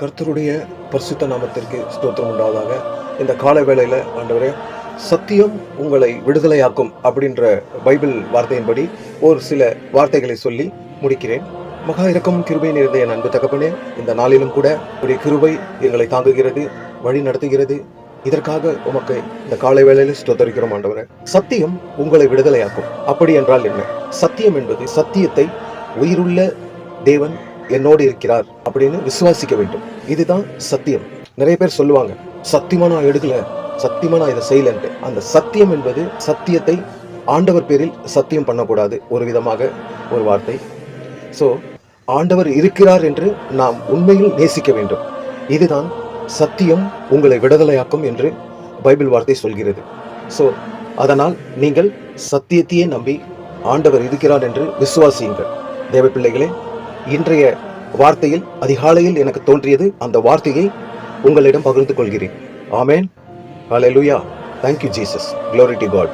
கர்த்தருடைய பரிசுத்த நாமத்திற்கு ஸ்தோத்திரம் உண்டாவதாக. இந்த கால வேளையில ஆண்டவரே, சத்தியம் உங்களை விடுதலையாக்கும் அப்படின்ற பைபிள் வார்த்தையின்படி ஒரு சில வார்த்தைகளை சொல்லி முடிக்கிறேன். மகா இரக்கம் கிருபை நிறைந்த என் அன்பு தகப்பனே, இந்த நாளிலும் கூட உடைய கிருபை எங்களை தாங்குகிறது, வழி நடத்துகிறது. இதற்காக உமக்கு இந்த காலை வேளையில ஸ்தோத்தரிக்கிறோம் ஆண்டவரே. சத்தியம் உங்களை விடுதலையாக்கும். அப்படி என்றால் என்ன? சத்தியம் என்பது சத்தியத்தை உயிருள்ள தேவன் என்னோடு இருக்கிறார் அப்படின்னு விசுவாசிக்க வேண்டும். இதுதான் சத்தியம். நிறைய பேர் சொல்லுவாங்க, சத்தியமா நான் எடுக்கல, சத்தியமா நான் இதை செய்யலன்ட்டு. அந்த சத்தியம் என்பது சத்தியத்தை ஆண்டவர் பேரில் சத்தியம் பண்ணக்கூடாது. ஒரு விதமாக ஒரு வார்த்தை. ஸோ ஆண்டவர் இருக்கிறார் என்று நாம் உண்மையில் நேசிக்க வேண்டும். இதுதான் சத்தியம் உங்களை விடுதலையாக்கும் என்று பைபிள் வார்த்தை சொல்கிறது. ஸோ அதனால் நீங்கள் சத்தியத்தையே நம்பி ஆண்டவர் இருக்கிறார் என்று விசுவாசியுங்கள். தேவ பிள்ளைகளே, இன்றைய வார்த்தையில் அதிகாலையில் எனக்கு தோன்றியது, அந்த வார்த்தையை உங்களிடம் பகிர்ந்து கொள்கிறேன். ஆமென். ஹல்லேலூயா. Thank you Jesus. Glory to God.